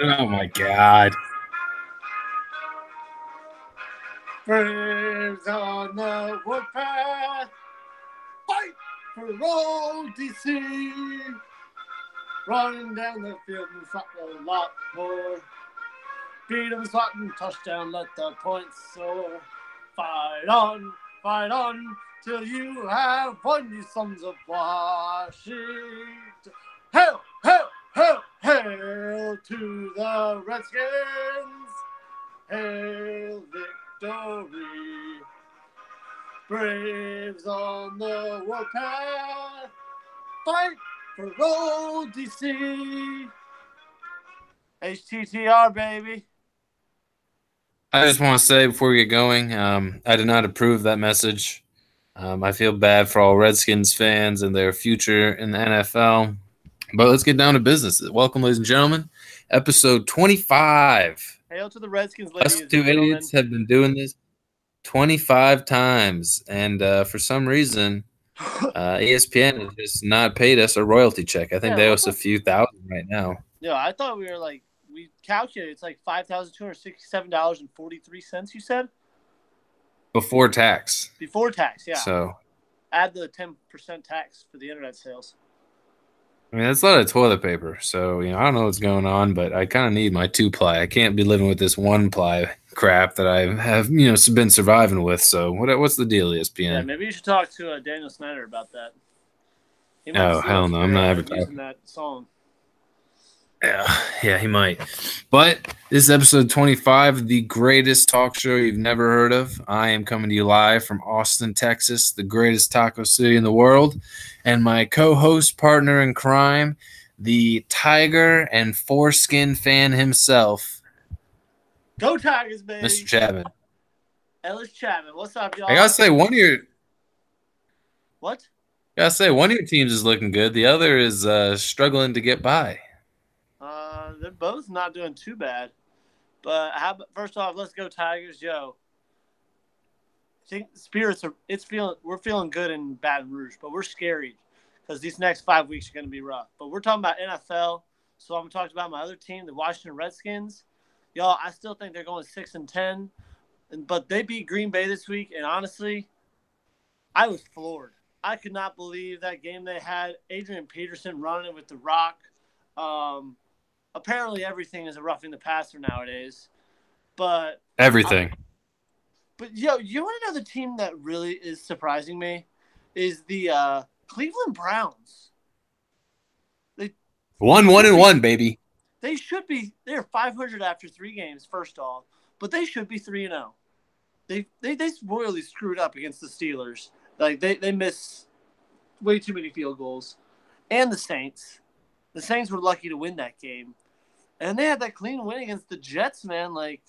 Oh my God. Braves on the warpath, fight for ODC. Running down the field and slot a lot more. Beat 'em, slotting, touchdown, let the points soar. Fight on, till you have won, you sons of Washington. Hail, hail, hail, hail to the Redskins. Hail victory. Braves on the warpath, fight for ODC. HTTR, baby. I just want to say before we get going, I did not approve that message. I feel bad for all Redskins fans and their future in the NFL. But let's get down to business. Welcome, ladies and gentlemen. Episode 25. Hail to the Redskins, Us ladies and two gentlemen. idiots have been doing this 25 times. And for some reason, ESPN has just not paid us a royalty check. I think they owe us a few thousand right now. Yeah, I thought we calculated it's like $5,267.43, you said? Before tax. Before tax, yeah. So add the 10% tax for the internet sales. I mean, that's a lot of toilet paper. So, I don't know what's going on, but I kind of need my 2-ply. I can't be living with this 1-ply crap that I have, been surviving with. So what's the deal, ESPN? Yeah, maybe you should talk to Daniel Snyder about that. Oh, hell no. I'm not ever using that song. Yeah, he might. But this is episode 25, the greatest talk show you've never heard of. I am coming to you live from Austin, Texas, the greatest taco city in the world. And my co-host, partner in crime, the Tiger and foreskin fan himself. Go Tigers, baby. Mr. Chapman. Ellis Chapman. What's up, y'all? I gotta say, one of your teams is looking good. The other is struggling to get by. They're both not doing too bad. But first off, let's go Tigers, yo. I think the spirits we're feeling good in Baton Rouge, but we're scary because these next 5 weeks are going to be rough. But we're talking about NFL, so I'm talking about my other team, the Washington Redskins. Y'all, I still think they're going 6-10, but they beat Green Bay this week, and honestly, I was floored. I could not believe that game they had. Adrian Peterson running with the rock. Apparently everything is a roughing the passer nowadays, but everything. But yo, you want to know the team that really is surprising me is the Cleveland Browns. They 1-1, baby. They should be. They're 500 after 3 games. First off, but they should be 3-0. They royally screwed up against the Steelers. Like they miss way too many field goals, and the Saints. The Saints were lucky to win that game. And they had that clean win against the Jets, man. Like,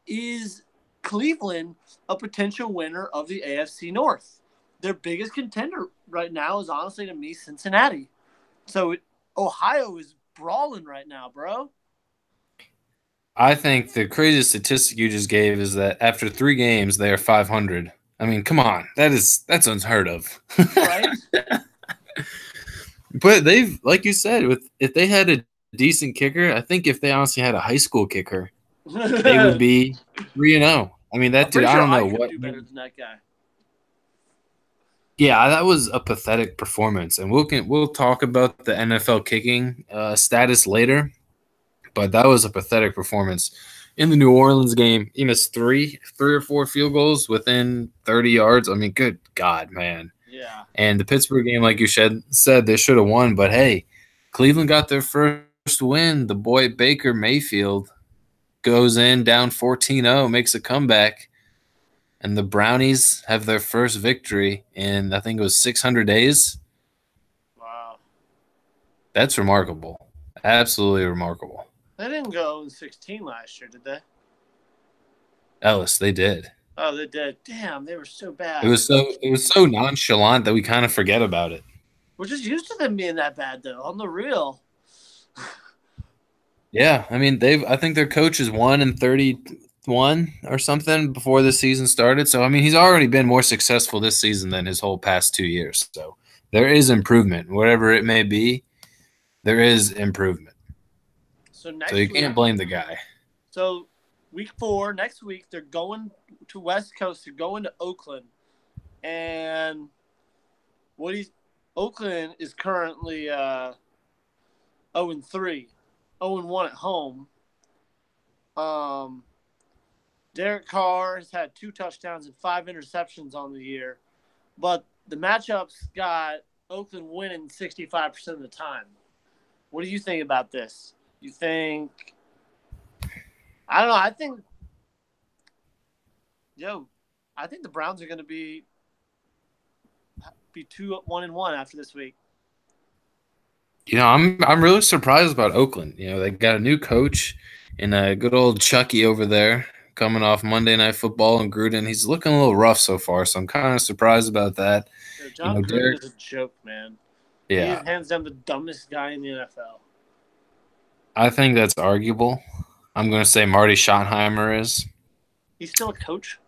is Cleveland a potential winner of the AFC North? Their biggest contender right now is, honestly, to me, Cincinnati. So Ohio is brawling right now, bro. I think the craziest statistic you just gave is that after 3 games, they are 500. I mean, come on. That's unheard of. Right? But they've, like you said, if they had a decent kicker, I think if they honestly had a high school kicker, they would be 3-0. I mean, that dude, I don't know what. Do better than that guy. Yeah, that was a pathetic performance, and we'll talk about the NFL kicking status later. But that was a pathetic performance in the New Orleans game. He missed three or four field goals within 30 yards. I mean, good God, man. Yeah. And the Pittsburgh game, like you said they should have won. But, hey, Cleveland got their first win. The boy Baker Mayfield goes in down 14-0, makes a comeback. And the Brownies have their first victory in, I think it was 600 days. Wow. That's remarkable. Absolutely remarkable. They didn't go 16 last year, did they? Ellis, they did. Oh, they did. Damn, they were so bad. It was so nonchalant that we kind of forget about it. We're just used to them being that bad, though, on the real. Yeah, I mean, I think their coach is 1-31 or something before the season started. So, I mean, he's already been more successful this season than his whole past 2 years. So, there is improvement. Whatever it may be, there is improvement. So So next you week, can't blame the guy. so week 4 next week, they're going to West Coast. They're going to Oakland, and Oakland is currently 0-3, 0-1 at home. Derek Carr has had 2 touchdowns and 5 interceptions on the year, but the matchups got Oakland winning 65% of the time. What do you think about this? You think? I don't know. I think the Browns are going to be 2-1-1 after this week. I'm really surprised about Oakland. They got a new coach and a good old Chucky over there coming off Monday Night Football and Gruden. He's looking a little rough so far, so I'm kind of surprised about that. John Gruden Derek, is a joke, man. Yeah. He is hands down the dumbest guy in the NFL. I think that's arguable. I'm going to say Marty Schottenheimer is. He's still a coach?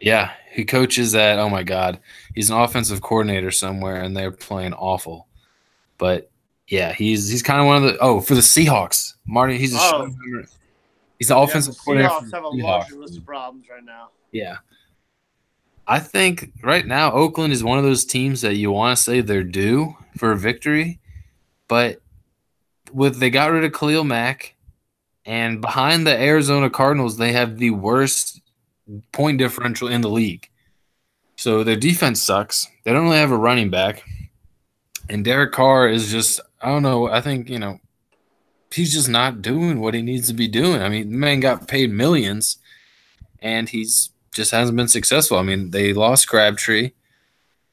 Yeah, he coaches at, oh my God, he's an offensive coordinator somewhere, and they're playing awful. But yeah, he's kind of one of for the Seahawks. Marty, he's Schottenheimer. He's the offensive coordinator. The Seahawks have a laundry list of problems right now. Yeah. I think right now Oakland is one of those teams that you want to say they're due for a victory, but they got rid of Khalil Mack, and behind the Arizona Cardinals, they have the worst point differential in the league. So their defense sucks. They don't really have a running back, and Derek Carr is just, I don't know, I think, he's just not doing what he needs to be doing. I mean, the man got paid millions, and he's just hasn't been successful. I mean, they lost Crabtree.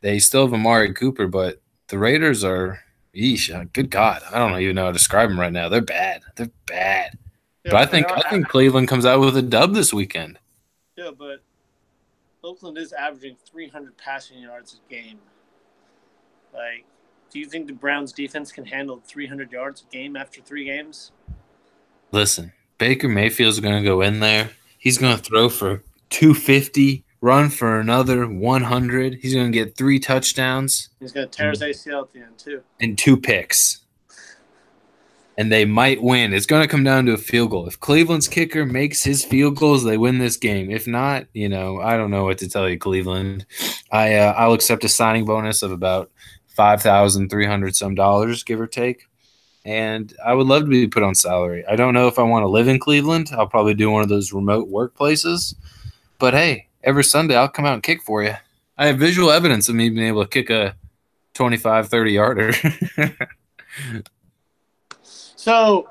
They still have Amari Cooper, but the Raiders are, good God. I don't even know how to describe them right now. They're bad. They're bad. Yeah, but I think Cleveland comes out with a dub this weekend. Yeah, but Oakland is averaging 300 passing yards a game. Like, do you think the Browns defense can handle 300 yards a game after 3 games? Listen, Baker Mayfield's going to go in there. He's going to throw for 250, run for another 100. He's going to get 3 touchdowns. He's going to tear his ACL at the end, too. And 2 picks. And they might win. It's going to come down to a field goal. If Cleveland's kicker makes his field goals, they win this game. If not, I don't know what to tell you, Cleveland. I'll accept a signing bonus of about $5,300 some dollars, give or take. And I would love to be put on salary. I don't know if I want to live in Cleveland. I'll probably do one of those remote workplaces. But hey, every Sunday I'll come out and kick for you. I have visual evidence of me being able to kick a 25, 30-yarder. So,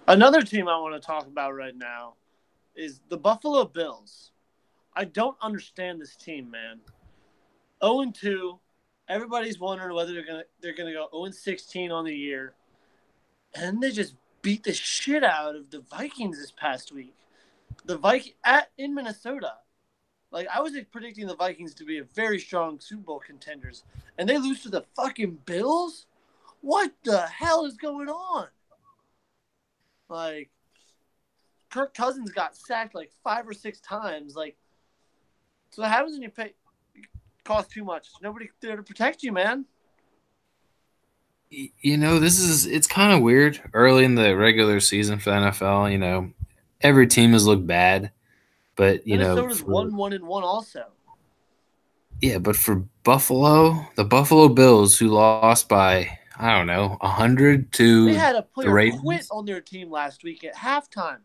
another team I want to talk about right now is the Buffalo Bills. I don't understand this team, man. 0-2. Everybody's wondering whether they're gonna go 0-16 on the year, and they just beat the shit out of the Vikings this past week. The in Minnesota. Like, I was predicting the Vikings to be a very strong Super Bowl contenders, and they lose to the fucking Bills? What the hell is going on? Like, Kirk Cousins got sacked like 5 or 6 times. Like, so what happens when cost too much? There's nobody there to protect you, man. It's kind of weird early in the regular season for the NFL. Every team has looked bad, but Minnesota's 1-1-1 also. Yeah, but for Buffalo, the Buffalo Bills, who lost by 100 to they had a player quit on their team last week at halftime,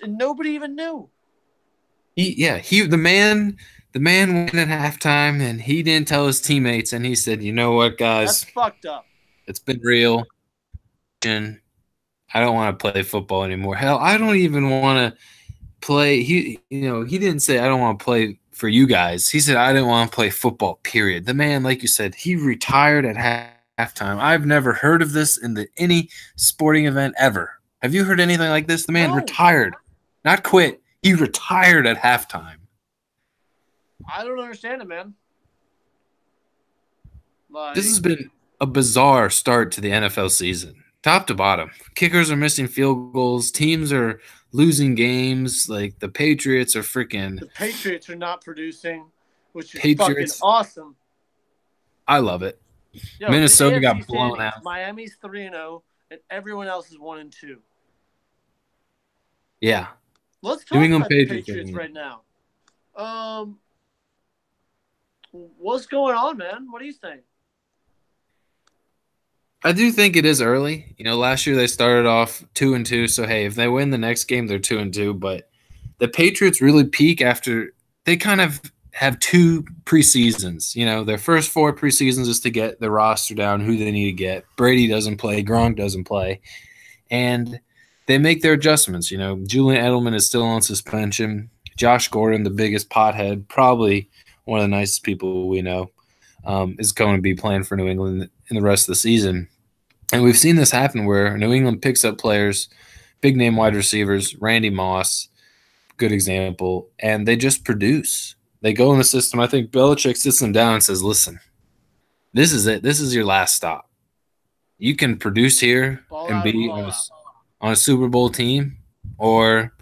and nobody even knew. The man went at halftime, and he didn't tell his teammates, and he said, "You know what, guys? That's fucked up. It's been real, and I don't want to play football anymore. Hell, I don't even want to play." He didn't say I don't want to play for you guys. He said I didn't want to play football. Period. The man, like you said, he retired at halftime. I've never heard of this in any sporting event ever. Have you heard anything like this? The man retired, not quit. He retired at halftime. I don't understand it, man. This has been a bizarre start to the NFL season, top to bottom. Kickers are missing field goals. Teams are losing games. Like, the Patriots are freaking. The Patriots are not producing, which is fucking awesome. I love it. Minnesota got blown out. Miami's 3-0, and everyone else is 1-2. Yeah. Let's New talk England about the Patriots. Patriots right now. What's going on, man? What do you think? I do think it is early. Last year they started off 2-2, so hey, if they win the next game, they're 2-2. But the Patriots really peak after they kind of have two preseasons. Their first four preseasons is to get the roster down, who they need to get. Brady doesn't play, Gronk doesn't play, and they make their adjustments. Julian Edelman is still on suspension. Josh Gordon, the biggest pothead, probably one of the nicest people we know, is going to be playing for New England in the rest of the season. And we've seen this happen where New England picks up players, big name wide receivers, Randy Moss, good example, and they just produce. They go in the system. I think Belichick sits them down and says, listen, this is it. This is your last stop. You can produce here Ball and out, be ball out. on a Super Bowl team, or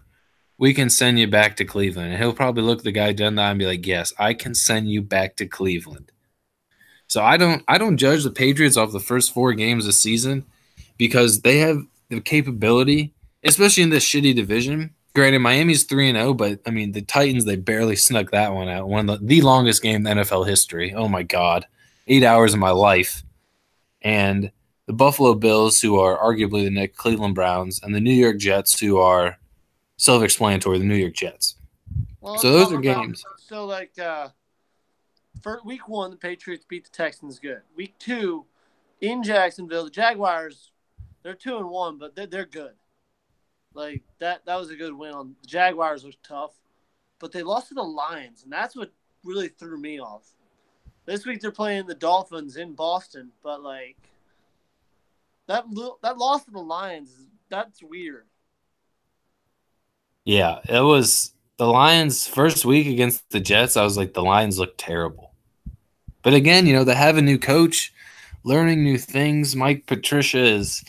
we can send you back to Cleveland. And he'll probably look the guy done that and be like, yes, I can send you back to Cleveland. So I don't judge the Patriots off the first 4 games this season because they have the capability, especially in this shitty division. Granted, Miami's 3-0, but I mean the Titans, they barely snuck that one out. One of the longest game in NFL history. Oh my God. 8 hours of my life. And the Buffalo Bills, who are arguably the next Cleveland Browns, and the New York Jets, who are self-explanatory, the New York Jets. Well, So those are games. So for week 1, the Patriots beat the Texans good. Week 2, in Jacksonville, the Jaguars, they're 2-1, but they're good. Like that was a good win. On the Jaguars was tough, but they lost to the Lions, and that's what really threw me off. This week they're playing the Dolphins in Boston, but like that loss to the Lions, that's weird. Yeah, it was the Lions' first week against the Jets. I was like, the Lions look terrible. But again, they have a new coach, learning new things. Mike Patricia is,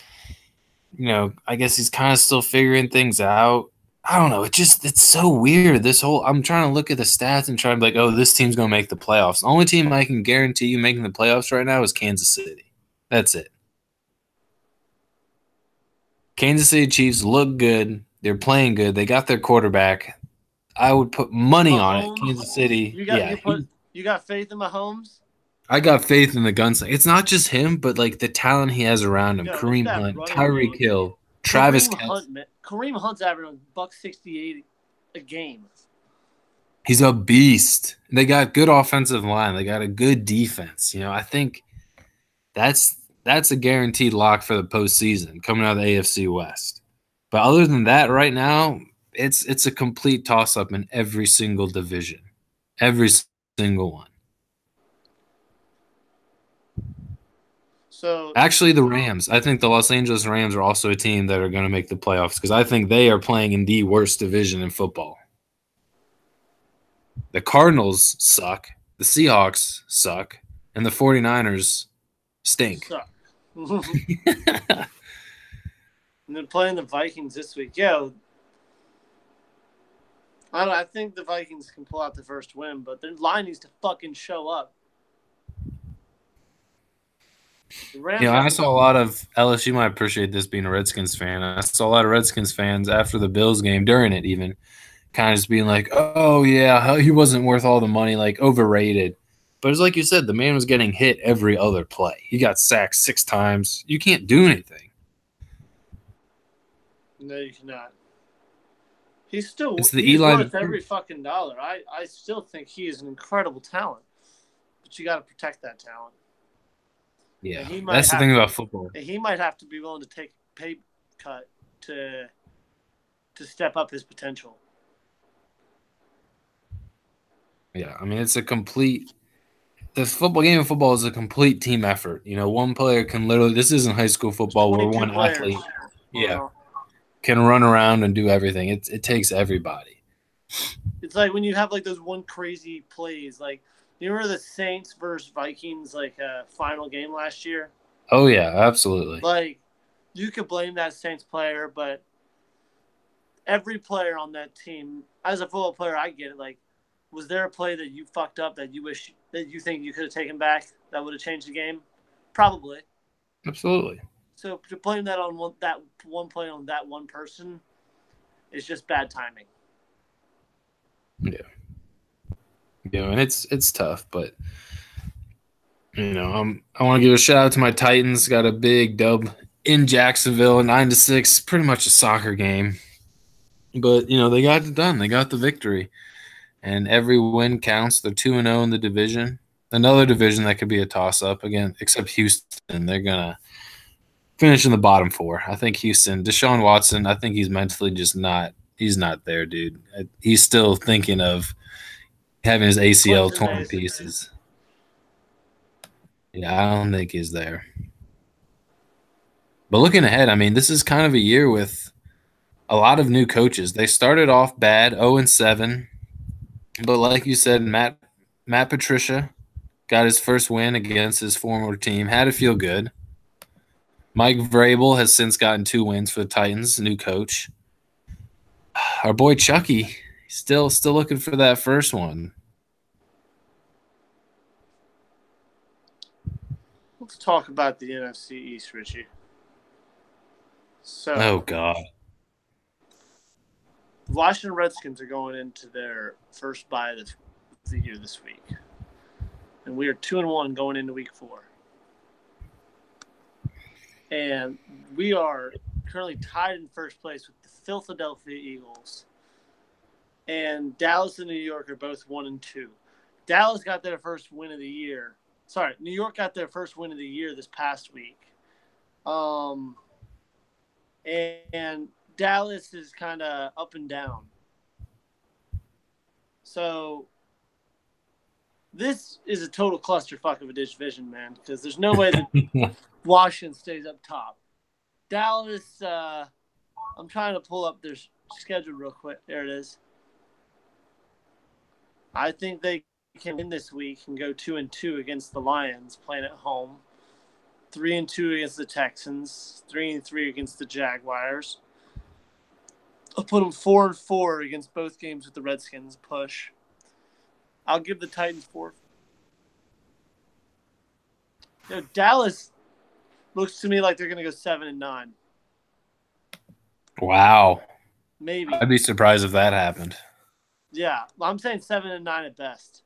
I guess he's kind of still figuring things out. I don't know. It's so weird. I'm trying to look at the stats and try to be like, oh, this team's going to make the playoffs. The only team I can guarantee you making the playoffs right now is Kansas City. That's it. Kansas City Chiefs look good. They're playing good. They got their quarterback. I would put money on it. Kansas City. You got faith in Mahomes? I got faith in the gunslinger. It's not just him, but like the talent he has around him. Yo, Kareem Hunt, Tyreek Hill, Travis Kelce. Kareem Hunt's averaging $168 a game. He's a beast. They got good offensive line. They got a good defense. I think that's a guaranteed lock for the postseason coming out of the AFC West. But other than that, right now, it's a complete toss-up in every single division. Every single one. So actually, the Rams. I think the Los Angeles Rams are also a team that are going to make the playoffs because I think they are playing in the worst division in football. The Cardinals suck. The Seahawks suck. And the 49ers stink. Suck. And they're playing the Vikings this week. Yeah. I don't know. I think the Vikings can pull out the first win, but their line needs to fucking show up. I saw a lot of LSU might appreciate this being a Redskins fan. I saw a lot of Redskins fans after the Bills game, during it even, kind of just being like, oh, yeah, he wasn't worth all the money, like overrated. But it's like you said, the man was getting hit every other play. He got sacked 6 times. You can't do anything. No, you cannot. He's worth every fucking dollar. I still think he is an incredible talent, but you got to protect that talent. Yeah, that's the thing about football. He might have to be willing to take a pay cut to step up his potential. Yeah, I mean, it's a complete – the game of football is a complete team effort. One player can literally – this isn't high school football where one athlete can run around and do everything. It takes everybody. It's like when you have like those one crazy plays, like – you remember the Saints versus Vikings final game last year? Oh, yeah, absolutely. Like, you could blame that Saints player, but every player on that team, as a football player, I get it. Like, was there a play that you fucked up that you think you could have taken back that would have changed the game? Probably. Absolutely. So to blame that on that one play on that one person, It's just bad timing. Yeah. And it's tough, but I want to give a shout out to my Titans. Got a big dub in Jacksonville, 9-6, pretty much a soccer game. But they got it done. They got the victory, and every win counts. They're 2-0 in the division. Another division that could be a toss-up again, except Houston. They're gonna finish in the bottom four. I think Houston, Deshaun Watson. I think he's mentally just not. He's not there, dude. He's still thinking of having his ACL torn to pieces. Yeah, I don't think he's there. But looking ahead, I mean, this is kind of a year with a lot of new coaches. They started off bad, 0-7, but like you said, Matt Patricia got his first win against his former team. Had to feel good. Mike Vrabel has since gotten 2 wins for the Titans, new coach. Our boy Chucky, still looking for that first one. Let's talk about the NFC East, Richie. So, oh God, the Washington Redskins are going into their first bye of the year this week, and we are 2-1 going into Week 4. And we are currently tied in first place with the Philadelphia Eagles. And Dallas and New York are both 1-2. Dallas got their first win of the year. Sorry, New York got their first win of the year this past week. And Dallas is kind of up and down. So this is a total clusterfuck of a division, man, because there's no way that Washington stays up top. Dallas, I'm trying to pull up their schedule real quick. There it is. I think they can win this week and go 2-2 against the Lions, playing at home. 3-2 against the Texans. 3-3 against the Jaguars. I'll put them 4-4 against both games with the Redskins. Push. I'll give the Titans 4. Dallas looks to me like they're going to go 7-9. Wow. Maybe. I'd be surprised if that happened. Yeah, I'm saying 7-9 at best.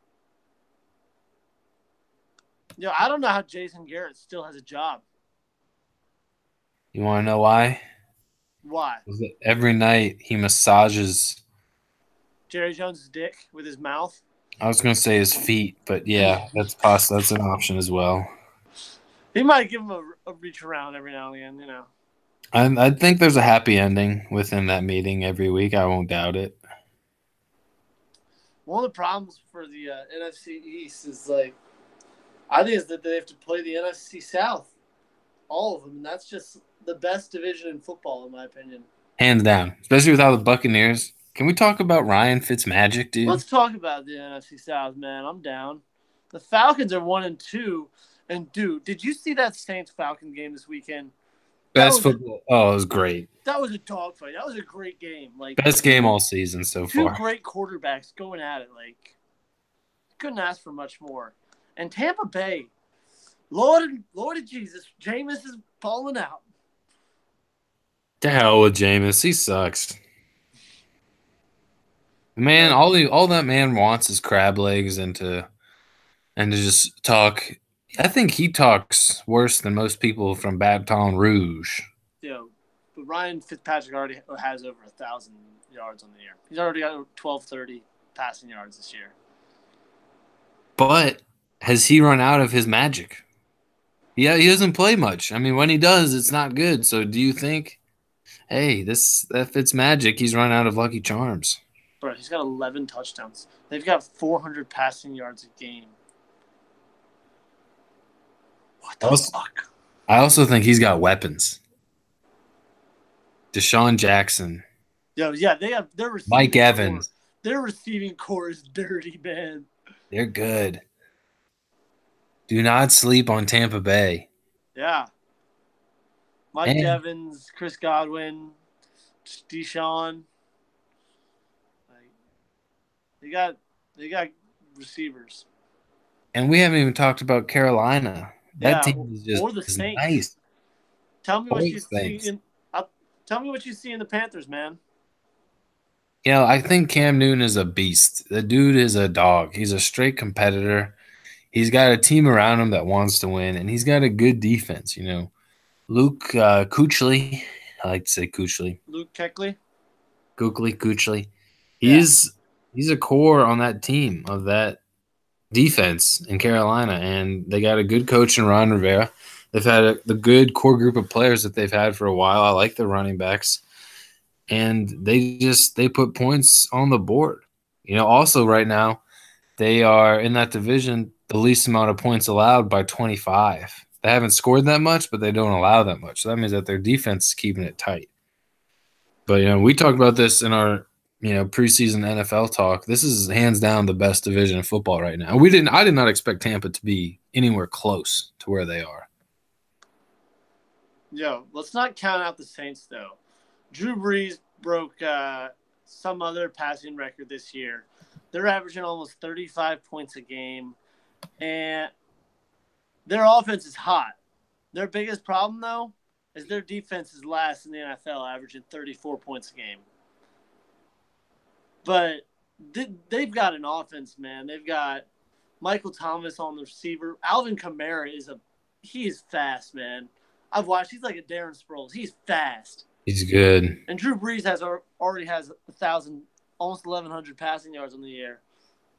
I don't know how Jason Garrett still has a job. You want to know why? Why? Every night he massages Jerry Jones' dick with his mouth. I was going to say his feet, but yeah, that's possible. That's an option as well. He might give him a reach around every now and again, I think there's a happy ending within that meeting every week. I won't doubt it. One of the problems for the NFC East is I think is that they have to play the NFC South, all of them, and that's just the best division in football, in my opinion. Hands down, especially without the Buccaneers. Can we talk about Ryan Fitzmagic, dude? Let's talk about the NFC South, man. I'm down. The Falcons are 1-2, and dude, did you see that Saints-Falcon game this weekend? Best football. It was great. That was a dogfight. That was a great game. Best game all season so far. 2 great quarterbacks going at it. Couldn't ask for much more. And Tampa Bay, Lord of Jesus, Jameis is falling out. To hell with Jameis. He sucks. Man, all that man wants is crab legs and to just talk. I think he talks worse than most people from Baton Rouge. But Ryan Fitzpatrick already has over 1,000 yards on the year. He's already got 1,230 passing yards this year. But has he run out of his magic? Yeah, he doesn't play much. I mean, when he does, it's not good. So do you think, hey, that fits magic, he's run out of Lucky Charms? Bro, he's got 11 touchdowns. They've got 400 passing yards a game. What the fuck? I also think he's got weapons. Deshaun Jackson. Yeah, they have their receiving Mike Evans. Their receiving core is dirty, man. They're good. Do not sleep on Tampa Bay. Yeah. Mike Evans, Chris Godwin, Deshaun. They got receivers. And we haven't even talked about Carolina. That team is just or the Saints. Nice. Tell me what you see in the Panthers, man. I think Cam Newton is a beast. The dude is a dog. He's a straight competitor. He's got a team around him that wants to win, and he's got a good defense. Luke Kuechly, I like to say Kuechly, Luke Kuechly. Kuechly. Yeah. He's a core on that team of that defense in Carolina, and they got a good coach in Ron Rivera. They've had the good core group of players that they've had for a while. I like the running backs, and they put points on the board. Also right now they are in that division the least amount of points allowed by 25. They haven't scored that much, but they don't allow that much. So that means that their defense is keeping it tight. But we talked about this in our preseason NFL talk. This is hands down the best division of football right now. I did not expect Tampa to be anywhere close to where they are. Yo, let's not count out the Saints though. Drew Brees broke some other passing record this year. They're averaging almost 35 points a game, and their offense is hot. Their biggest problem though is their defense is last in the NFL, averaging 34 points a game. But they've got an offense, man. They've got Michael Thomas on the receiver. Alvin Kamara he is fast, man. I've watched. He's like a Darren Sproles. He's fast. He's good. And Drew Brees already has 1,000, almost 1,100 passing yards on the year.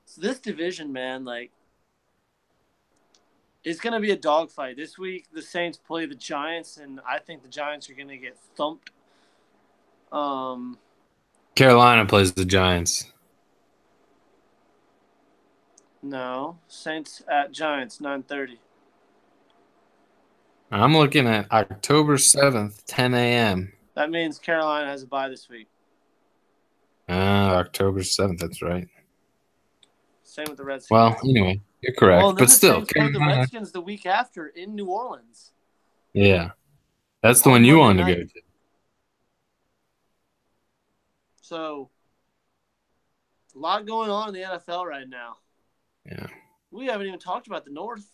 So this division, man, it's going to be a dogfight. This week, the Saints play the Giants, and I think the Giants are going to get thumped. Carolina plays the Giants. No, Saints at Giants, 9:30. I'm looking at October 7th, 10 a.m. That means Carolina has a bye this week. October 7th, that's right. Same with the Redskins. Well, anyway, you're correct. Well, but still, Saints play the Redskins the week after in New Orleans. Yeah. That's the one you wanted to go to. So, a lot going on in the NFL right now. Yeah. We haven't even talked about the North.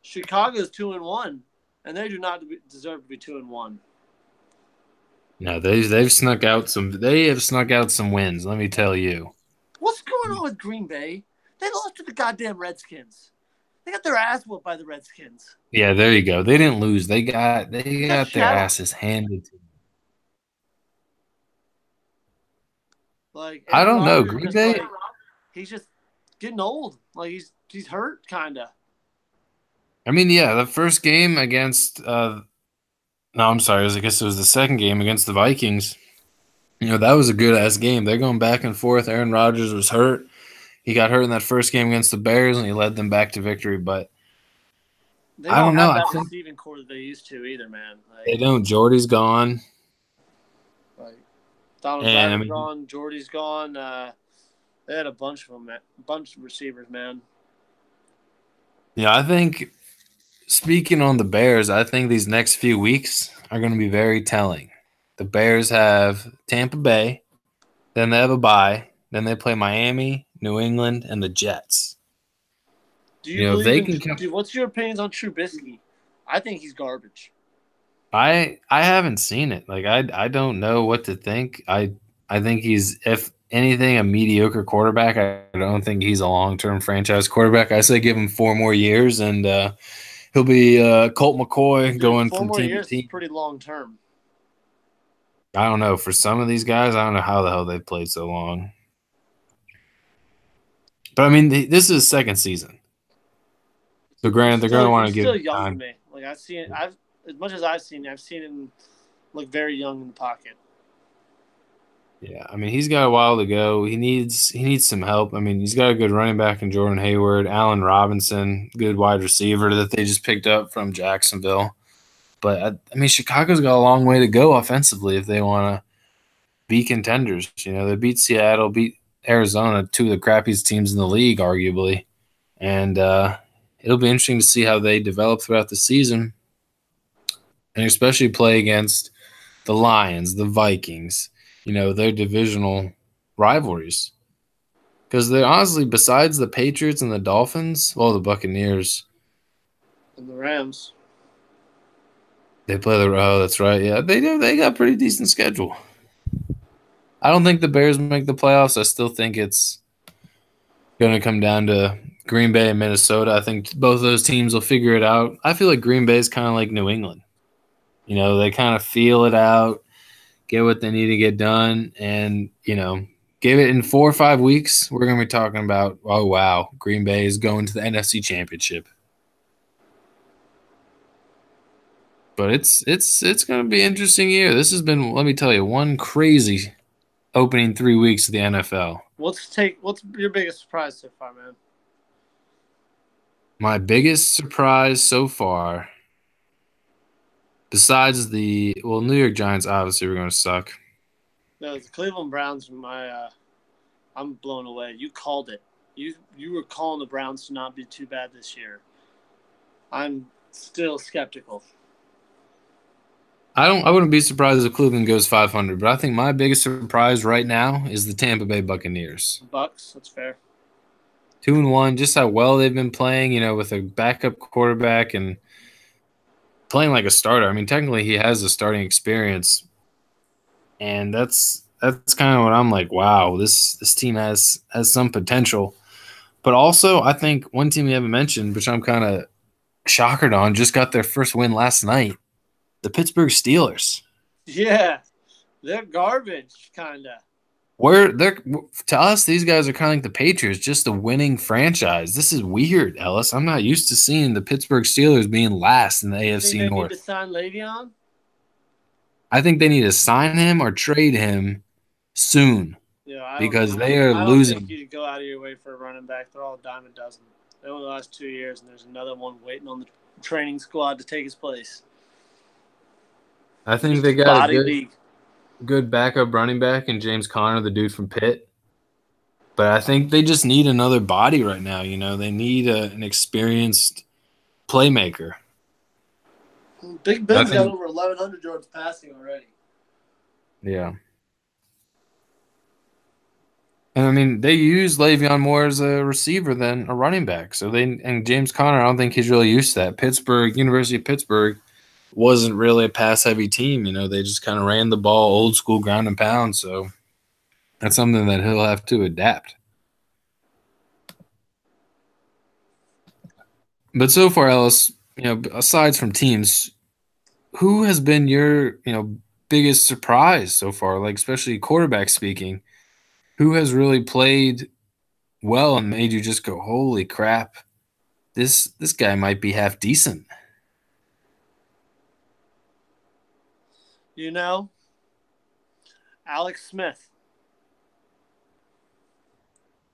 Chicago's 2-1, and they do not deserve to be 2-1. No, they've snuck out some. They have snuck out some wins. Let me tell you. What's going on with Green Bay? They lost to the goddamn Redskins. They got their ass whooped by the Redskins. Yeah, there you go. They didn't lose. They got their asses handed to them. I don't know. Green Bay. He's just getting old. He's hurt, kinda. I mean, yeah, the first game against. No, I'm sorry. I guess it was the second game against the Vikings. That was a good-ass game. They're going back and forth. Aaron Rodgers was hurt. He got hurt in that first game against the Bears, and he led them back to victory. But they don't have that receiving core that they used to either, man. They don't. Jordy's gone. Donald Driver's gone. Jordy's gone. They had a bunch of them, a bunch of receivers, man. Yeah, I think speaking on the Bears, I think these next few weeks are going to be very telling. The Bears have Tampa Bay, then they have a bye, then they play Miami, New England, and the Jets. Do you believe what's your opinions on Trubisky? I think he's garbage. I haven't seen it. I don't know what to think. I think he's, if anything, a mediocre quarterback. I don't think he's a long-term franchise quarterback. I say give him 4 more years, and he'll be Colt McCoy going from team to team. Is pretty long-term. I don't know. For some of these guys, I don't know how the hell they've played so long. But, I mean, this is his second season. So, granted, they're going to want to give him time. He's still young to me. I've seen it. As much as I've seen him look very young in the pocket. Yeah, I mean, he's got a while to go. He needs some help. I mean, he's got a good running back in Jordan Hayward, Allen Robinson, good wide receiver that they just picked up from Jacksonville. But, I mean, Chicago's got a long way to go offensively if they want to be contenders. They beat Seattle, beat Arizona, 2 of the crappiest teams in the league, arguably. And it'll be interesting to see how they develop throughout the season, and especially play against the Lions, the Vikings, their divisional rivalries. Because they're honestly, besides the Patriots and the Dolphins, the Buccaneers. And the Rams. They play that's right. Yeah, they do. They got a pretty decent schedule. I don't think the Bears make the playoffs. I still think it's going to come down to Green Bay and Minnesota. I think both of those teams will figure it out. I feel like Green Bay is kind of like New England. They kind of feel it out, get what they need to get done, and, give it in 4 or 5 weeks, we're going to be talking about, oh, wow, Green Bay is going to the NFC Championship. But it's going to be an interesting year. This has been, let me tell you, one crazy opening 3 weeks of the NFL. What's your biggest surprise so far, man? My biggest surprise so far, besides New York Giants obviously were going to suck. No, the Cleveland Browns. I'm blown away. You called it. You were calling the Browns to not be too bad this year. I'm still skeptical. I wouldn't be surprised if Cleveland goes 500, but I think my biggest surprise right now is the Tampa Bay Buccaneers. Bucks, that's fair. 2-1, just how well they've been playing, with a backup quarterback and playing like a starter. I mean, technically he has a starting experience, and that's kind of what I'm like, wow, this team has some potential. But also, I think one team we haven't mentioned, which I'm kind of shocked on, just got their first win last night. The Pittsburgh Steelers. Yeah, they're garbage, kind of. To us, these guys are kind of like the Patriots, just a winning franchise. This is weird, Ellis. I'm not used to seeing the Pittsburgh Steelers being last in the AFC North. Need to sign Le'Veon? I think they need to sign him or trade him soon. Yeah, because they are losing. I don't think you go out of your way for a running back. They're all a dime a dozen. They only last 2 years, and there's another one waiting on the training squad to take his place. I think they got a good backup running back in James Conner, the dude from Pitt. But I think they just need another body right now. They need an experienced playmaker. Big Ben's got over 1,100 yards passing already. Yeah. And I mean, they use Le'Veon more as a receiver than a running back. And James Conner, I don't think he's really used to that. University of Pittsburgh wasn't really a pass-heavy team. They just kind of ran the ball, old school ground and pound. So that's something that he'll have to adapt. But so far, Ellis, aside from teams, who has been your, biggest surprise so far? Like, especially quarterback speaking, who has really played well and made you just go, holy crap, this guy might be half decent? Alex Smith.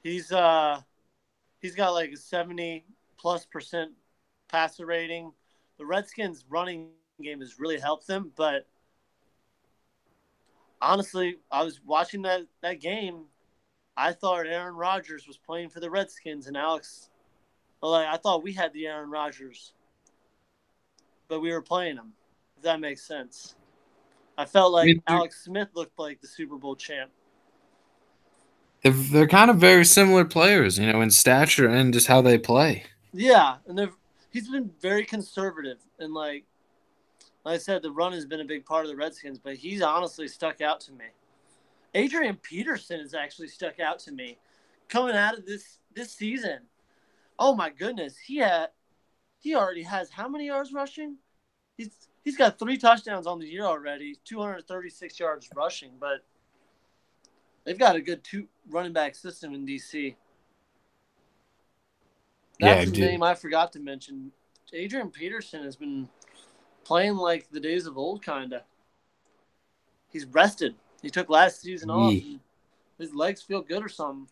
He's got like a 70+% passer rating. The Redskins' running game has really helped them, but honestly, I was watching that game. I thought Aaron Rodgers was playing for the Redskins, and I thought we had the Aaron Rodgers, but we were playing him, if that makes sense. I felt like Alex Smith looked like the Super Bowl champ. They're kind of very similar players, in stature and just how they play. Yeah, and he's been very conservative. And like I said, the run has been a big part of the Redskins, but he's honestly stuck out to me. Adrian Peterson has actually stuck out to me. Coming out of this season, oh my goodness, he already has how many yards rushing? He's got 3 touchdowns on the year already, 236 yards rushing, but they've got a good 2 running back system in DC. That's the name I forgot to mention. Adrian Peterson has been playing like the days of old, kind of. He's rested. He took last season off. And his legs feel good or something.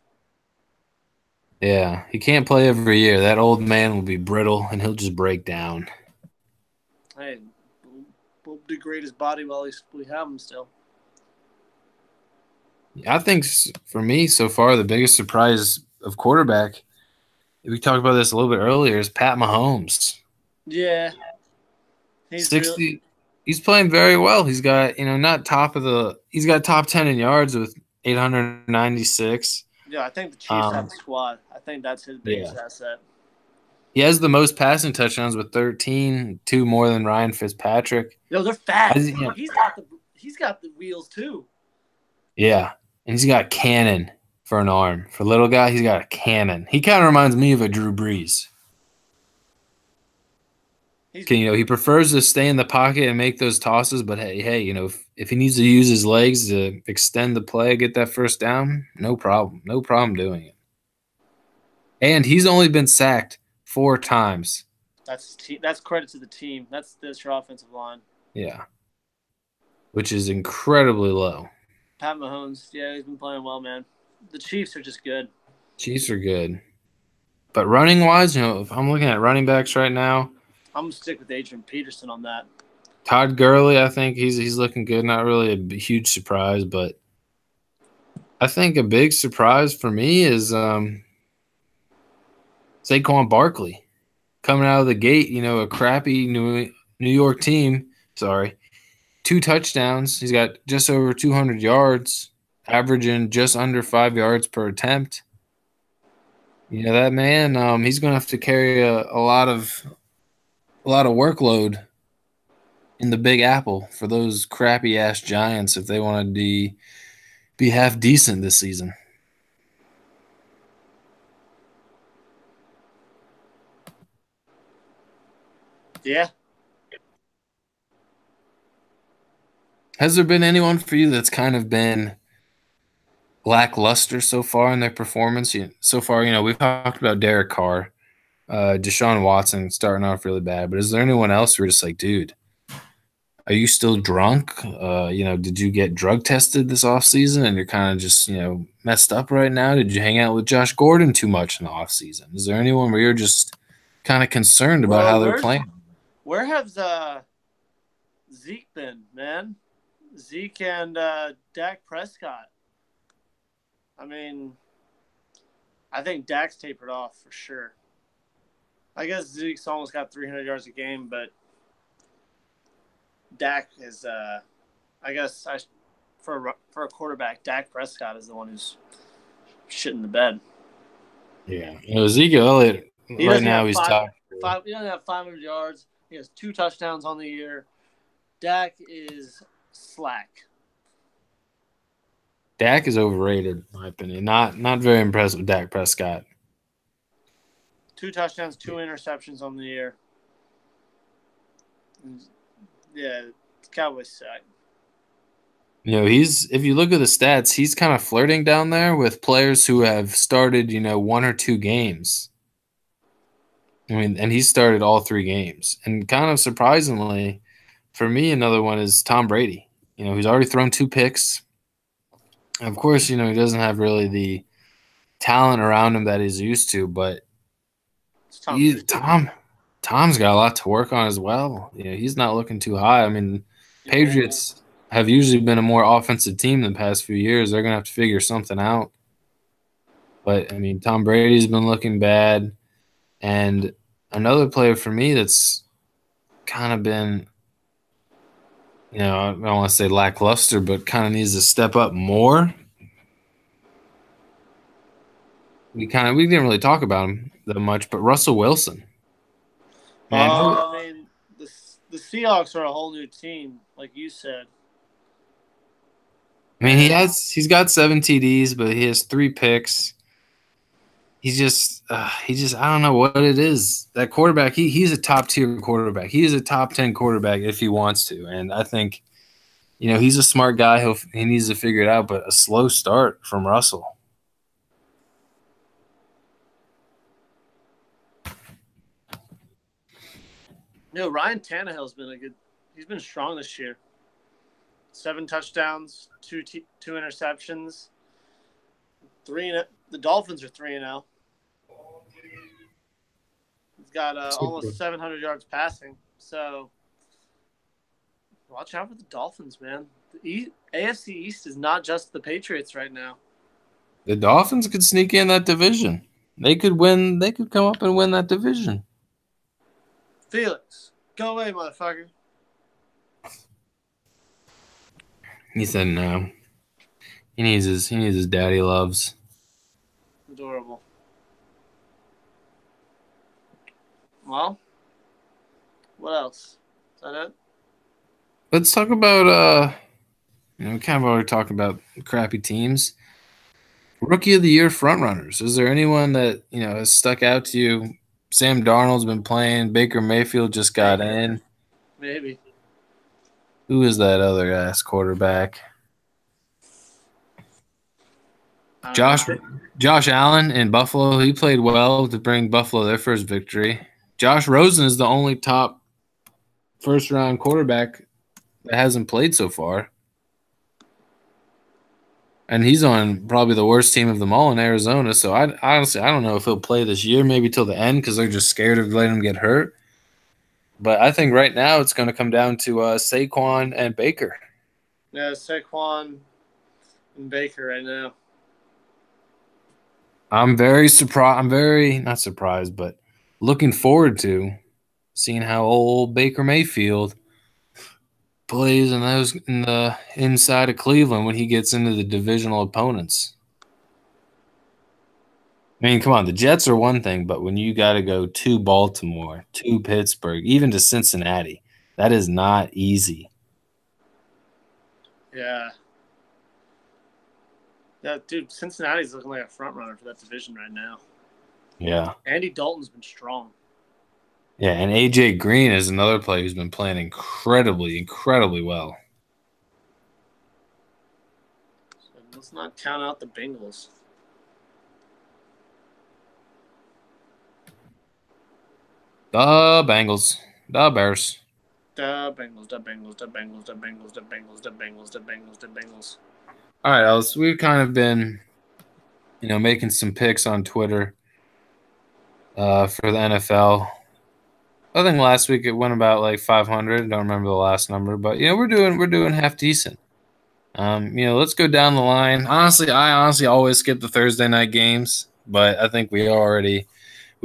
Yeah, he can't play every year. That old man will be brittle, and he'll just break down. Hey, we'll degrade his body while we have him still. I think for me so far, the biggest surprise of quarterback, we talked about this a little bit earlier, is Pat Mahomes. Yeah. He's playing very well. He's got, he's got top 10 in yards with 896. Yeah, I think the Chiefs have a squad. I think that's his biggest asset. He has the most passing touchdowns with 13, 2 more than Ryan Fitzpatrick. They're fast. He's got the wheels too. Yeah. And he's got cannon for an arm. For a little guy, he's got a cannon. He kind of reminds me of a Drew Brees. He prefers to stay in the pocket and make those tosses, but hey, if he needs to use his legs to extend the play, get that first down, no problem. No problem doing it. And he's only been sacked 4 times. That's credit to the team. That's your offensive line. Yeah. Which is incredibly low. Pat Mahomes, yeah, he's been playing well, man. The Chiefs are just good. Chiefs are good. But running-wise, if I'm looking at running backs right now, I'm going to stick with Adrian Peterson on that. Todd Gurley, I think he's looking good. Not really a huge surprise, but I think a big surprise for me is Saquon Barkley coming out of the gate. A crappy New York team. Sorry, 2 touchdowns. He's got just over 200 yards, averaging just under 5 yards per attempt. That man, he's going to have to carry a lot of workload in the Big Apple for those crappy ass Giants if they want to be half decent this season. Yeah. Has there been anyone for you that's kind of been lackluster so far in their performance? So far, we've talked about Derek Carr, Deshaun Watson starting off really bad, but is there anyone else who are just like, dude, are you still drunk? Did you get drug tested this offseason and you're kind of just, messed up right now? Did you hang out with Josh Gordon too much in the offseason? Is there anyone where you're just kind of concerned about how they're playing? Where has Zeke been, man? Zeke and Dak Prescott. I mean, I think Dak's tapered off for sure. I guess Zeke's almost got 300 yards a game, but Dak is, for a quarterback, Dak Prescott is the one who's shitting the bed. Yeah. Ezekiel Elliott, right now he's top. He doesn't have 500 yards. He has 2 touchdowns on the year. Dak is slack. Dak is overrated, in my opinion. Not very impressed with Dak Prescott. 2 touchdowns, 2 interceptions on the year. Yeah, the Cowboys suck. If you look at the stats, he's kind of flirting down there with players who have started, 1 or 2 games. And he started all 3 games. And kind of surprisingly, for me, another one is Tom Brady. He's already thrown 2 picks. Of course, he doesn't have really the talent around him that he's used to, but Tom's got a lot to work on as well. He's not looking too high. I mean, Patriots have usually been a more offensive team the past few years. They're going to have to figure something out. But, I mean, Tom Brady's been looking bad. And another player for me that's kind of been, I don't want to say lackluster, but kind of needs to step up more. We didn't really talk about him that much, but Russell Wilson. Man, I mean, the Seahawks are a whole new team, like you said. I mean, he's got 7 TDs, but he has 3 picks. He just I don't know what it is. That quarterback, he's a top tier quarterback. He is a top 10 quarterback if he wants to, and I think, he's a smart guy. He needs to figure it out, but a slow start from Russell. Ryan Tannehill's been he's been strong this year. 7 touchdowns, 2 interceptions. The Dolphins are 3-0. He's got almost 700 yards passing. So watch out for the Dolphins, man. The AFC East is not just the Patriots right now. The Dolphins could sneak in that division. They could win. They could come up and win that division. Felix, go away, motherfucker. He said no. He needs his daddy loves. Adorable. Well, what else? Is that it? Let's talk about we kind of already talked about crappy teams. Rookie of the year frontrunners. Is there anyone that has stuck out to you? Sam Darnold's been playing. Baker Mayfield just got in. Maybe. Who is that other ass quarterback? Josh Allen in Buffalo. He played well to bring Buffalo their first victory. Josh Rosen is the only top first-round quarterback that hasn't played so far. And he's on probably the worst team of them all in Arizona. So I don't know if he'll play this year, maybe till the end because they're just scared of letting him get hurt. But I think right now it's going to come down to Saquon and Baker. Yeah, Saquon and Baker right now. I'm very surprised. I'm very not surprised, but looking forward to seeing how old Baker Mayfield plays in the inside of Cleveland when he gets into the divisional opponents. I mean, come on, the Jets are one thing, but when you got to go to Baltimore, to Pittsburgh, even to Cincinnati, that is not easy. Yeah. Yeah, dude, Cincinnati's looking like a front runner for that division right now. Yeah. Andy Dalton's been strong. Yeah, and A.J. Green is another player who's been playing incredibly, incredibly well. So let's not count out the Bengals. The Bengals. The Bears. The Bengals, the Bengals, the Bengals, the Bengals, the Bengals, the Bengals, the Bengals, the Bengals. All right, Alice, we've kind of been, making some picks on Twitter for the NFL. I think last week it went about like 500. Don't remember the last number, but we're doing half decent. Let's go down the line. I honestly always skip the Thursday night games, but I think we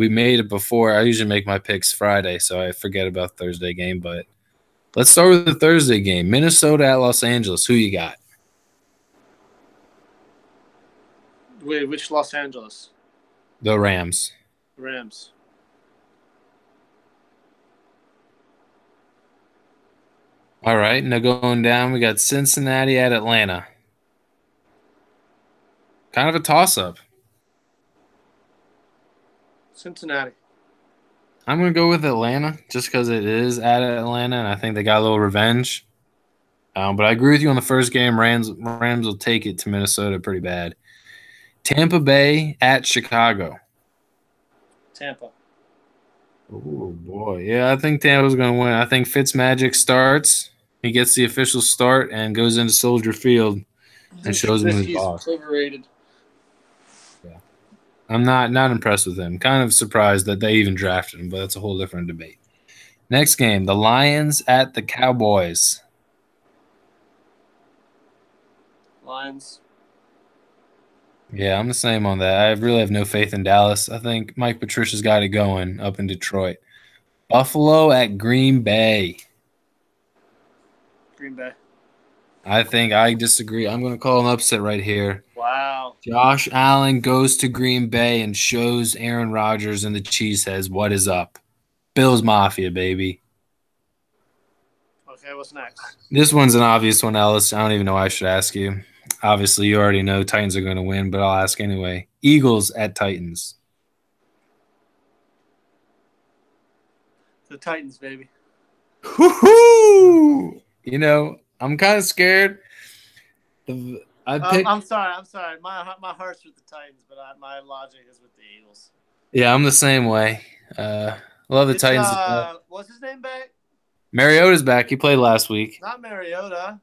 made it before. I usually make my picks Friday, so I forget about Thursday game. But let's start with the Thursday game. Minnesota at Los Angeles. Who you got? Wait, which Los Angeles? The Rams. Rams. All right, now going down, we got Cincinnati at Atlanta. Kind of a toss-up. Cincinnati. I'm going to go with Atlanta just because it is at Atlanta, and I think they got a little revenge. But I agree with you on the first game. Rams will take it to Minnesota pretty bad. Tampa Bay at Chicago. Tampa. Oh, boy. Yeah, I think Tampa's going to win. I think Fitzmagic starts. He gets the official start and goes into Soldier Field and shows him his boss. Overrated. Yeah. I'm not impressed with him. Kind of surprised that they even drafted him, but that's a whole different debate. Next game, the Lions at the Cowboys. Lions. Yeah, I'm the same on that. I really have no faith in Dallas. I think Mike Patricia's got it going up in Detroit. Buffalo at Green Bay. Green Bay. I think I disagree. I'm going to call an upset right here. Wow. Josh Allen goes to Green Bay and shows Aaron Rodgers and the Cheeseheads what is up. Bills Mafia, baby. Okay, what's next? This one's an obvious one, Ellis. I don't even know why I should ask you. Obviously, you already know Titans are going to win, but I'll ask anyway. Eagles at Titans. The Titans, baby. Woo-hoo! I'm kind of scared. I'm sorry. My heart's with the Titans, but my logic is with the Eagles. Yeah, I'm the same way. Love the Titans. What's his name back? Mariota's back. He played last week. Not Mariota.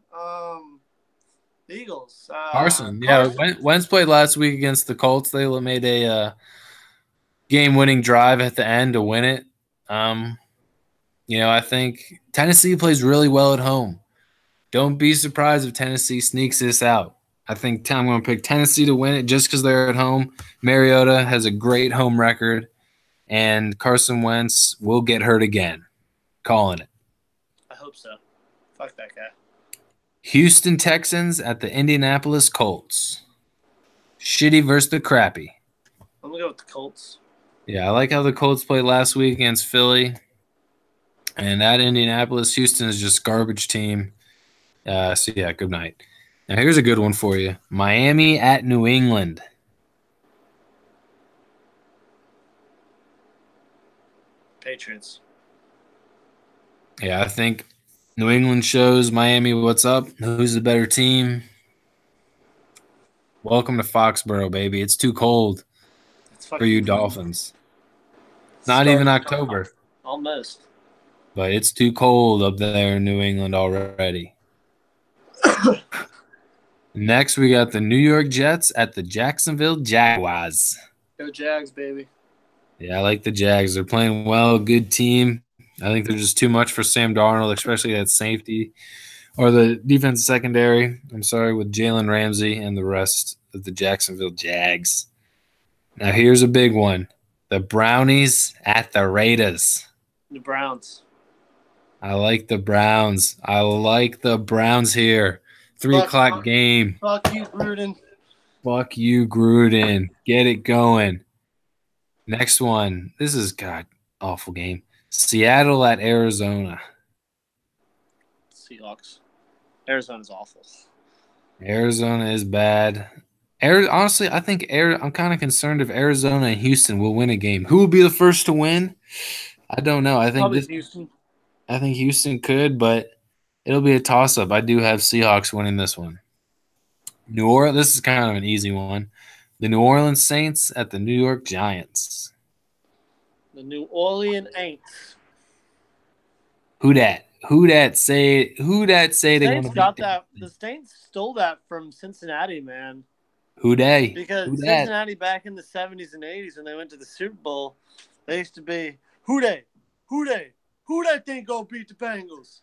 The Eagles. Carson. Yeah, Wentz played last week against the Colts. They made a game-winning drive at the end to win it. I think Tennessee plays really well at home. Don't be surprised if Tennessee sneaks this out. I think I'm going to pick Tennessee to win it just because they're at home. Mariota has a great home record, and Carson Wentz will get hurt again. Calling it. I hope so. Fuck that guy. Houston Texans at the Indianapolis Colts. Shitty versus the crappy. I'm going to go with the Colts. Yeah, I like how the Colts played last week against Philly. And at Indianapolis, Houston is just garbage team. Good night. Now, here's a good one for you. Miami at New England. Patriots. Yeah, I think New England shows Miami what's up. Who's the better team? Welcome to Foxborough, baby. It's too cold It's for you fucking Dolphins. Not even October, almost. but it's too cold up there in New England already. Next, we got the New York Jets at the Jacksonville Jaguars. Go Jags, baby. Yeah, I like the Jags. They're playing well, good team. I think they're just too much for Sam Darnold, especially at safety or the defense secondary. I'm sorry, with Jalen Ramsey and the rest of the Jacksonville Jags. Now, here's a big one. The Brownies at the Raiders. The Browns. I like the Browns. I like the Browns here. 3 o'clock game. Fuck you, Gruden. Fuck you, Gruden. Get it going. Next one. This is, God, awful game. Seattle at Arizona. Seahawks. Arizona's awful. Arizona is bad. Honestly, I think I'm kind of concerned if Arizona and Houston will win a game. Who will be the first to win? I don't know. I think Houston. I think Houston could, but it'll be a toss-up. I do have Seahawks winning this one. New Orleans. This is kind of an easy one. The New Orleans Saints at the New York Giants. The New Orleans Aints. Who that? Who that say they're going to got that? The Saints stole that from Cincinnati, man. Who they? Because Cincinnati back in the 70s and 80s when they went to the Super Bowl, they used to be, who they think gonna beat the Bengals?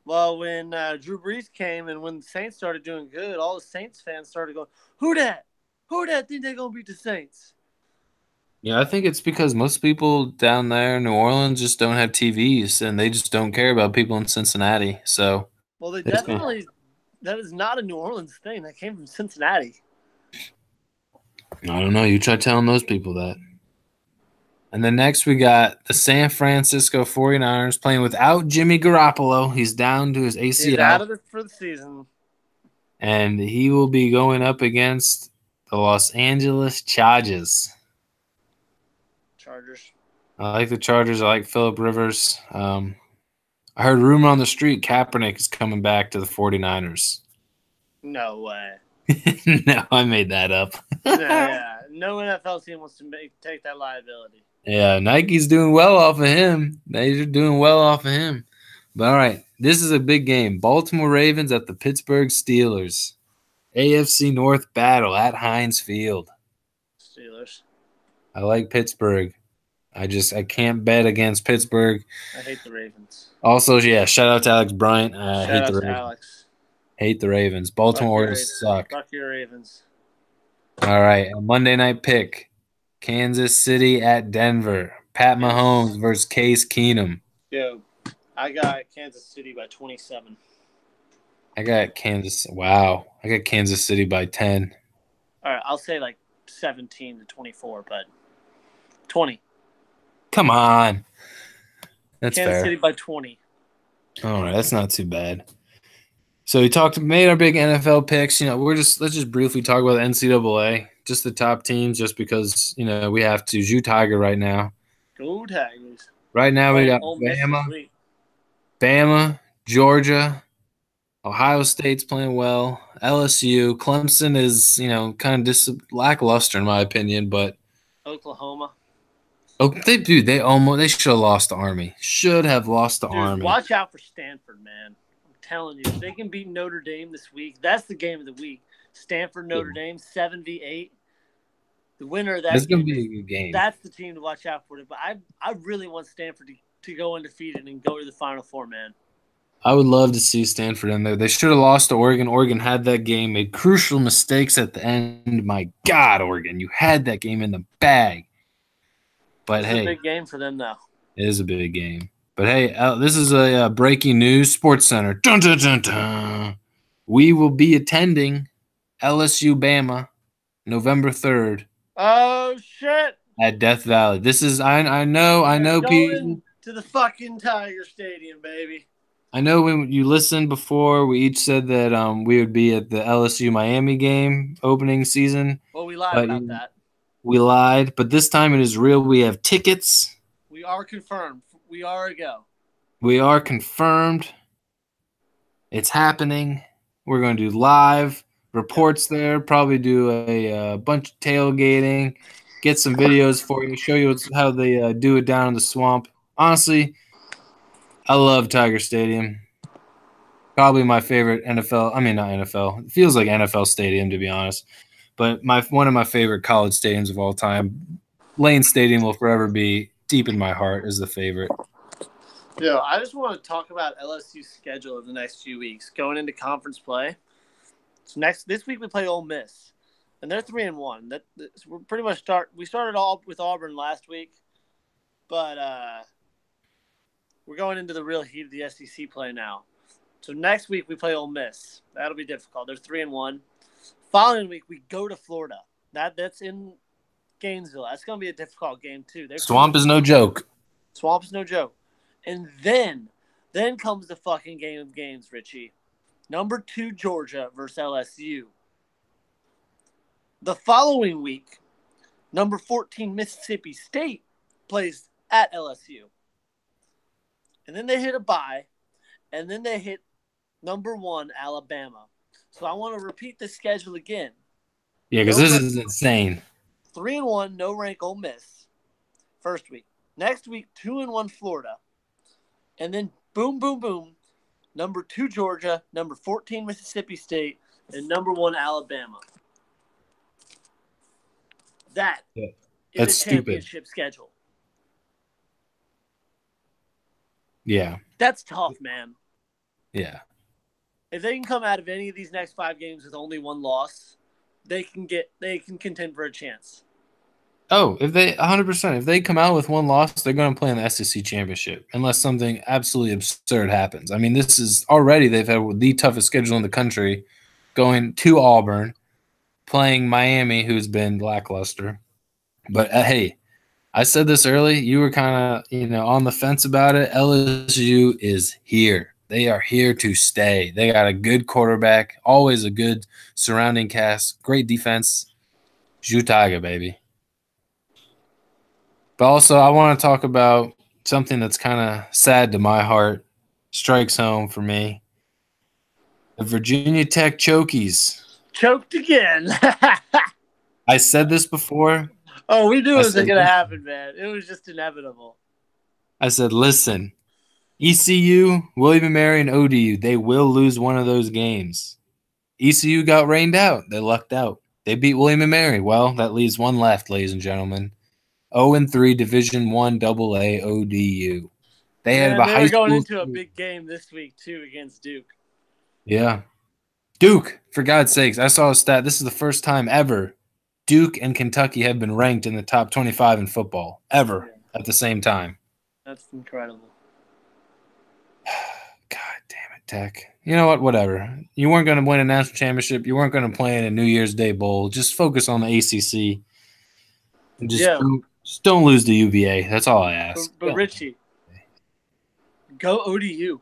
Well, when Drew Brees came and when the Saints started doing good, all the Saints fans started going, who that think they're gonna beat the Saints? Yeah, I think it's because most people down there in New Orleans just don't have TVs and they just don't care about people in Cincinnati. So, well, that is not a New Orleans thing. That came from Cincinnati. I don't know. You try telling those people that. And then next we got the San Francisco 49ers playing without Jimmy Garoppolo. He's down to his ACL. He's out of it for the season. And he will be going up against the Los Angeles Chargers. I like the Chargers. I like Phillip Rivers. I heard rumor on the street Kaepernick is coming back to the 49ers. No way. No, I made that up. Yeah, no NFL team wants to take that liability. Yeah, Nike's doing well off of him. They're doing well off of him. But all right, this is a big game. Baltimore Ravens at the Pittsburgh Steelers. AFC North battle at Heinz Field. Steelers. I like Pittsburgh. I can't bet against Pittsburgh. I hate the Ravens. Also, yeah, shout out to Alex Bryant. I hate the Ravens. Alex. Hate the Ravens. Baltimore suck. Fuck your Ravens. All right, a Monday night pick. Kansas City at Denver. Pat Mahomes versus Case Keenum. Yo, I got Kansas City by 27. I got Kansas City by 10. All right, I'll say like 17 to 24, but 20. Come on. That's Kansas fair. City by 20. All right, that's not too bad. So we made our big NFL picks. Let's just briefly talk about the NCAA, just the top teams, just because we have to. Zoo Tiger right now. Go Tigers. Right now we got Bama, Georgia, Ohio State's playing well. LSU, Clemson is kind of lackluster in my opinion, but Oklahoma. Oh, they should have lost the Army. Should have lost the Army. Watch out for Stanford, man. Telling you, if they can beat Notre Dame this week, that's the game of the week. Stanford, Notre Dame, 7-8. The winner of that that's going to be a good game. That's the team to watch out for. But I really want Stanford to go undefeated and go to the Final Four, man. I would love to see Stanford in there. They should have lost to Oregon. Oregon had that game, made crucial mistakes at the end. My God, Oregon, you had that game in the bag. But it's a big game for them, though. It is a big game. But hey, this is a breaking news. Sports Center. Dun, dun, dun, dun. We will be attending LSU Bama November 3rd. Oh shit! At Death Valley. This is I know people to the fucking Tiger Stadium, baby. I know when you listened before, we each said that we would be at the LSU Miami game opening season. Well, we lied about that. We lied, but this time it is real. We have tickets. are confirmed. We are a go. We are confirmed. It's happening. We're going to do live reports there, probably do a bunch of tailgating, get some videos for you, show you how they do it down in the swamp. Honestly, I love Tiger Stadium. Probably my favorite NFL. I mean, not NFL. It feels like NFL stadium, to be honest. But one of my favorite college stadiums of all time. Lane Stadium will forever be deep in my heart as the favorite. Yeah, I just want to talk about LSU's schedule in the next few weeks, going into conference play. So this week we play Ole Miss, and they're 3-1. We're pretty much We started all with Auburn last week, but we're going into the real heat of the SEC play now. So next week we play Ole Miss. That'll be difficult. They're 3-1. Following week we go to Florida. That's in Gainesville. That's going to be a difficult game too. Swamp is no joke. Swamp is no joke. And then comes the fucking game of games, Richie. Number 2 Georgia versus LSU. The following week, number 14 Mississippi State plays at LSU. And then they hit a bye, and then they hit number 1 Alabama. So I want to repeat the schedule again. Yeah, because this is insane. 3-1, no rank Ole Miss. First week. Next week, 2-1 Florida. And then boom, boom, boom. Number 2 Georgia, number 14 Mississippi State, and number 1 Alabama. That is a championship schedule. Yeah. That's tough, man. Yeah. If they can come out of any of these next 5 games with only 1 loss, they can contend for a chance. Oh, if they 100%, if they come out with 1 loss, they're going to play in the SEC championship unless something absolutely absurd happens. I mean, this is already they've had the toughest schedule in the country, going to Auburn, playing Miami, who's been lackluster. But hey, I said this early. You were kind of on the fence about it. LSU is here. They are here to stay. They got a good quarterback, always a good surrounding cast, great defense. Tiger, baby. But also, I want to talk about something that's kind of sad to my heart, strikes home for me. The Virginia Tech Chokies. Choked again. I said this before. Oh, we knew it was going to happen, man. It was just inevitable. I said, listen, ECU, William & Mary, and ODU, they will lose one of those games. ECU got rained out. They lucked out. They beat William & Mary. Well, that leaves one left, ladies and gentlemen. 0-3 Division I AA ODU. They were going into a big game this week too against Duke. Yeah, Duke. For God's sakes, I saw a stat. This is the first time ever Duke and Kentucky have been ranked in the top 25 in football ever at the same time. That's incredible. God damn it, Tech. You know what? Whatever. You weren't going to win a national championship. You weren't going to play in a New Year's Day bowl. Just focus on the ACC. And just don't lose to UVA. That's all I ask. But Richie, go ODU.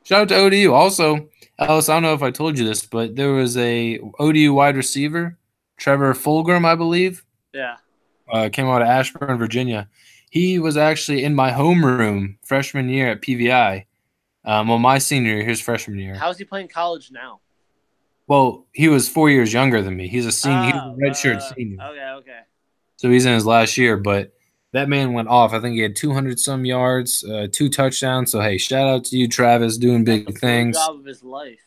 Shout out to ODU. Also, Alice, I don't know if I told you this, but there was a ODU wide receiver, Trevor Fulgham, I believe. Yeah. Came out of Ashburn, Virginia. He was actually in my homeroom freshman year at PVI. My senior year, his freshman year. How's he playing college now? Well, he was 4 years younger than me. He's a senior. He's a redshirt senior. Okay. So he's in his last year, but that man went off. I think he had 200-some yards, 2 touchdowns. So, hey, shout out to you, Travis, doing big things. Job of his life.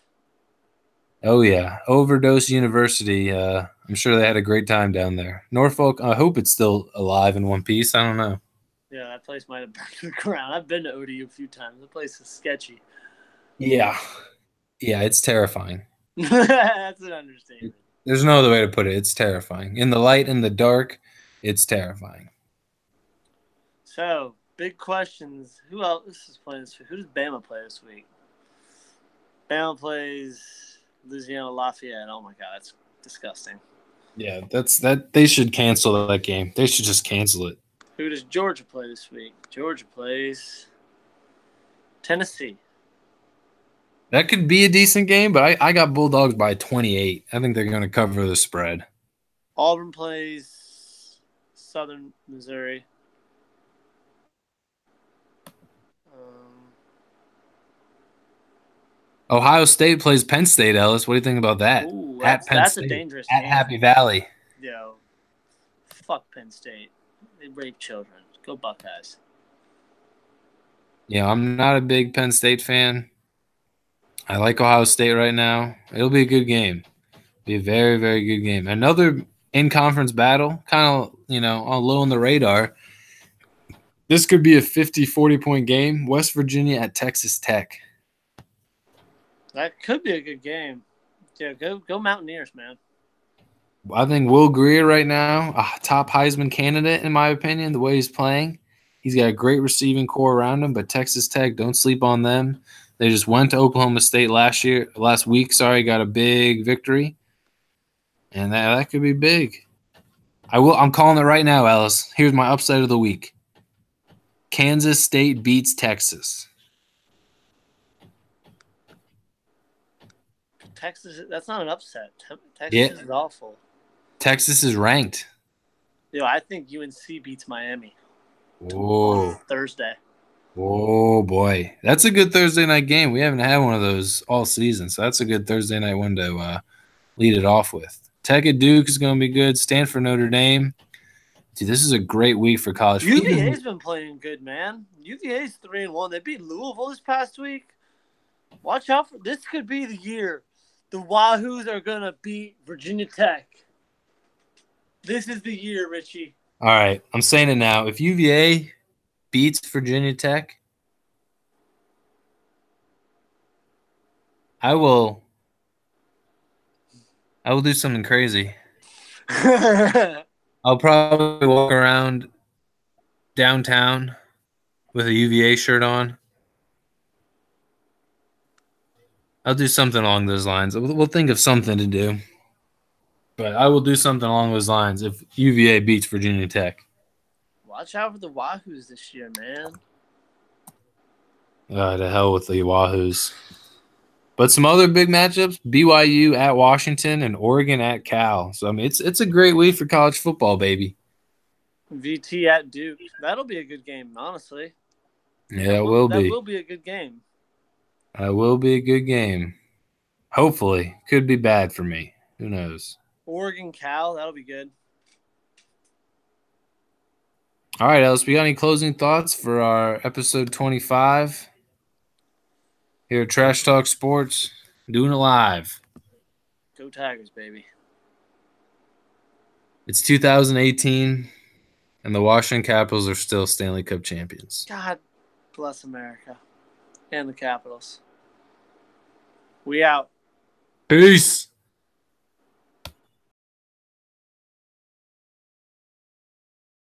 Oh, yeah. Overdose University. I'm sure they had a great time down there. Norfolk, I hope it's still alive in one piece. I don't know. Yeah, that place might have burned to the ground. I've been to ODU a few times. The place is sketchy. Yeah. Yeah, it's terrifying. That's an understatement. There's no other way to put it. It's terrifying. In the light and the dark, it's terrifying. So, big questions. Who else is playing this week? Who does Bama play this week? Bama plays Louisiana Lafayette. Oh, my God. That's disgusting. Yeah, that. They should cancel that game. They should just cancel it. Who does Georgia play this week? Georgia plays Tennessee. That could be a decent game, but I got Bulldogs by 28. I think they're going to cover the spread. Auburn plays Southern Missouri. Ohio State plays Penn State, Ellis. What do you think about that? Ooh, At Penn that's a State. dangerous At game. Happy Valley. Yo, fuck Penn State. They rape children. Go Buckeyes. Yeah, I'm not a big Penn State fan. I like Ohio State right now. It'll be a good game. Be a very, very good game. Another in-conference battle, kind of, on low on the radar. This could be a 50-40 point game. West Virginia at Texas Tech. That could be a good game. Yeah, go Mountaineers, man. I think Will Grier right now, a top Heisman candidate in my opinion, the way he's playing. He's got a great receiving core around him, but Texas Tech, don't sleep on them. They just went to Oklahoma State last week, got a big victory. And that could be big. I'm calling it right now, Alice. Here's my upset of the week. Kansas State beats Texas. Texas, that's not an upset. Texas is awful. Texas is ranked. Yo, I think UNC beats Miami. Whoa. Thursday. Oh, boy. That's a good Thursday night game. We haven't had one of those all season, so that's a good Thursday night one to lead it off with. Tech at Duke is going to be good. Stanford, Notre Dame. Dude, this is a great week for college football. UVA's been playing good, man. UVA's 3-1. They beat Louisville this past week. Watch out for this. Could be the year the Wahoos are going to beat Virginia Tech. This is the year, Richie. All right. I'm saying it now. If UVA beats Virginia Tech, I will do something crazy. I'll probably walk around downtown with a UVA shirt on. I'll do something along those lines. We'll think of something to do. But I will do something along those lines if UVA beats Virginia Tech. Watch out for the Wahoos this year, man. To hell with the Wahoos. But some other big matchups, BYU at Washington and Oregon at Cal. So, I mean, it's a great week for college football, baby. VT at Duke. That'll be a good game, honestly. Yeah, it will be. That will be a good game. It will be a good game. Hopefully. Could be bad for me. Who knows? Oregon, Cal, that'll be good. All right, Ellis, we got any closing thoughts for our episode 25? Here at Trash Talk Sports, doing it live. Go Tigers, baby. It's 2018, and the Washington Capitals are still Stanley Cup champions. God bless America and the Capitals. We out. Peace.